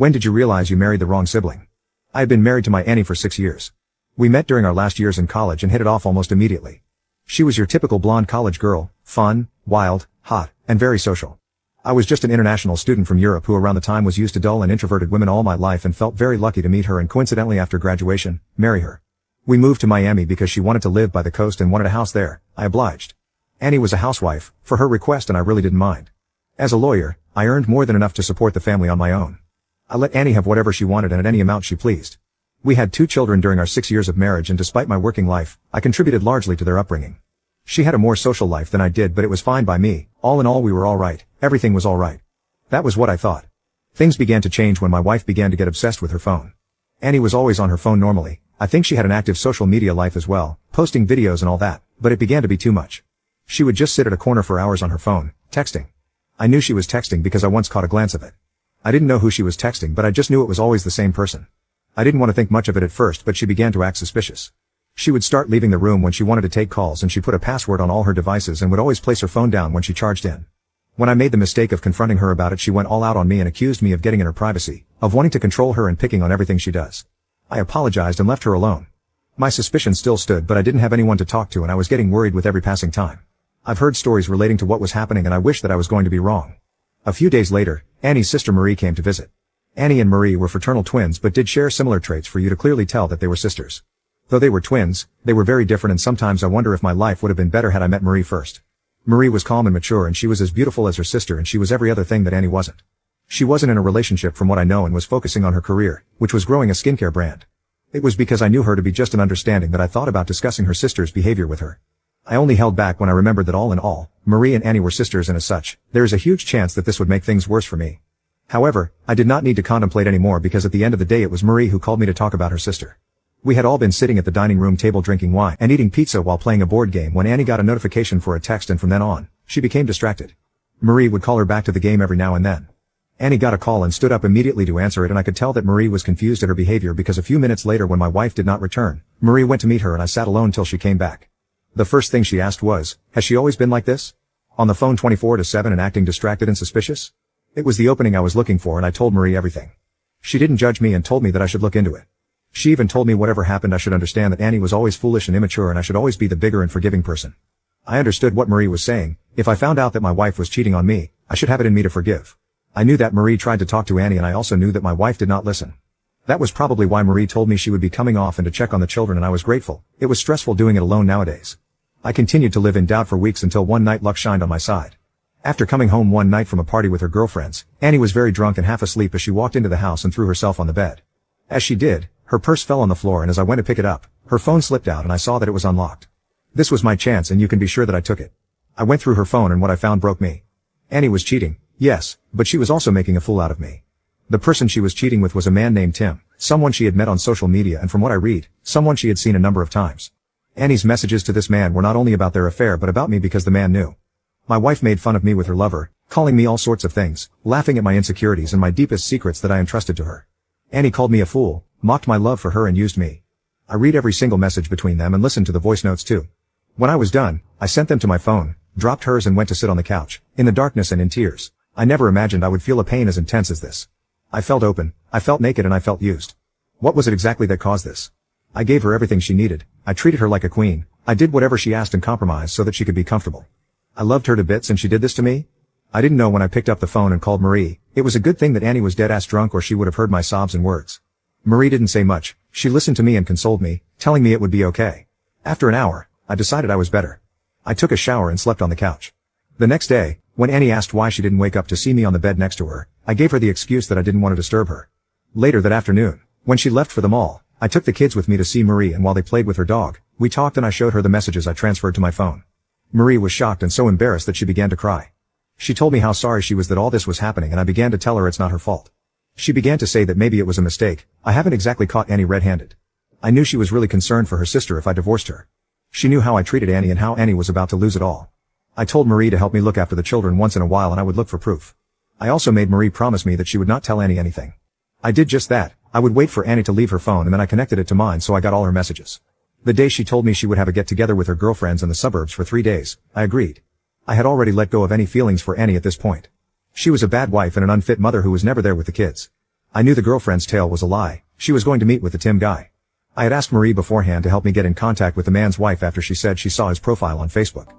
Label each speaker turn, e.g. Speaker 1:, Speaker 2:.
Speaker 1: When did you realize you married the wrong sibling? I had been married to my Annie for 6 years. We met during our last years in college and hit it off almost immediately. She was your typical blonde college girl, fun, wild, hot, and very social. I was just an international student from Europe who around the time was used to dull and introverted women all my life and felt very lucky to meet her and coincidentally after graduation, marry her. We moved to Miami because she wanted to live by the coast and wanted a house there. I obliged. Annie was a housewife, for her request, and I really didn't mind. As a lawyer, I earned more than enough to support the family on my own. I let Annie have whatever she wanted and at any amount she pleased. We had 2 children during our 6 years of marriage, and despite my working life, I contributed largely to their upbringing. She had a more social life than I did, but it was fine by me. All in all, we were all right. Everything was all right. That was what I thought. Things began to change when my wife began to get obsessed with her phone. Annie was always on her phone normally. I think she had an active social media life as well, posting videos and all that, but it began to be too much. She would just sit at a corner for hours on her phone, texting. I knew she was texting because I once caught a glance of it. I didn't know who she was texting, but I just knew it was always the same person. I didn't want to think much of it at first, but she began to act suspicious. She would start leaving the room when she wanted to take calls, and she put a password on all her devices and would always place her phone down when she charged in. When I made the mistake of confronting her about it, she went all out on me and accused me of getting in her privacy, of wanting to control her and picking on everything she does. I apologized and left her alone. My suspicion still stood, but I didn't have anyone to talk to and I was getting worried with every passing time. I've heard stories relating to what was happening and I wish that I was going to be wrong. A few days later, Annie's sister Marie came to visit. Annie and Marie were fraternal twins but did share similar traits for you to clearly tell that they were sisters. Though they were twins, they were very different, and sometimes I wonder if my life would have been better had I met Marie first. Marie was calm and mature, and she was as beautiful as her sister, and she was every other thing that Annie wasn't. She wasn't in a relationship from what I know and was focusing on her career, which was growing a skincare brand. It was because I knew her to be just an understanding that I thought about discussing her sister's behavior with her. I only held back when I remembered that all in all, Marie and Annie were sisters, and as such, there is a huge chance that this would make things worse for me. However, I did not need to contemplate anymore because at the end of the day it was Marie who called me to talk about her sister. We had all been sitting at the dining room table drinking wine and eating pizza while playing a board game when Annie got a notification for a text, and from then on, she became distracted. Marie would call her back to the game every now and then. Annie got a call and stood up immediately to answer it, and I could tell that Marie was confused at her behavior because a few minutes later when my wife did not return, Marie went to meet her and I sat alone till she came back. The first thing she asked was, "Has she always been like this? On the phone 24/7 and acting distracted and suspicious?" It was the opening I was looking for, and I told Marie everything. She didn't judge me and told me that I should look into it. She even told me whatever happened I should understand that Annie was always foolish and immature and I should always be the bigger and forgiving person. I understood what Marie was saying. If I found out that my wife was cheating on me, I should have it in me to forgive. I knew that Marie tried to talk to Annie, and I also knew that my wife did not listen. That was probably why Marie told me she would be coming off and to check on the children, and I was grateful. It was stressful doing it alone nowadays. I continued to live in doubt for weeks until one night luck shined on my side. After coming home one night from a party with her girlfriends, Annie was very drunk and half asleep as she walked into the house and threw herself on the bed. As she did, her purse fell on the floor, and as I went to pick it up, her phone slipped out and I saw that it was unlocked. This was my chance, and you can be sure that I took it. I went through her phone and what I found broke me. Annie was cheating, yes, but she was also making a fool out of me. The person she was cheating with was a man named Tim, someone she had met on social media, and from what I read, someone she had seen a number of times. Annie's messages to this man were not only about their affair but about me because the man knew. My wife made fun of me with her lover, calling me all sorts of things, laughing at my insecurities and my deepest secrets that I entrusted to her. Annie called me a fool, mocked my love for her, and used me. I read every single message between them and listened to the voice notes too. When I was done, I sent them to my phone, dropped hers and went to sit on the couch, in the darkness and in tears. I never imagined I would feel a pain as intense as this. I felt open, I felt naked, and I felt used. What was it exactly that caused this? I gave her everything she needed. I treated her like a queen. I did whatever she asked and compromised so that she could be comfortable. I loved her to bits, and she did this to me? I didn't know when I picked up the phone and called Marie. It was a good thing that Annie was dead-ass drunk, or she would have heard my sobs and words. Marie didn't say much. She listened to me and consoled me, telling me it would be okay. After an hour, I decided I was better. I took a shower and slept on the couch. The next day, when Annie asked why she didn't wake up to see me on the bed next to her, I gave her the excuse that I didn't want to disturb her. Later that afternoon, when she left for the mall, I took the kids with me to see Marie, and while they played with her dog, we talked and I showed her the messages I transferred to my phone. Marie was shocked and so embarrassed that she began to cry. She told me how sorry she was that all this was happening, and I began to tell her it's not her fault. She began to say that maybe it was a mistake. I haven't exactly caught Annie red-handed. I knew she was really concerned for her sister if I divorced her. She knew how I treated Annie and how Annie was about to lose it all. I told Marie to help me look after the children once in a while and I would look for proof. I also made Marie promise me that she would not tell Annie anything. I did just that. I would wait for Annie to leave her phone and then I connected it to mine so I got all her messages. The day she told me she would have a get-together with her girlfriends in the suburbs for 3 days, I agreed. I had already let go of any feelings for Annie at this point. She was a bad wife and an unfit mother who was never there with the kids. I knew the girlfriend's tale was a lie. She was going to meet with the Tim guy. I had asked Marie beforehand to help me get in contact with the man's wife after she said she saw his profile on Facebook.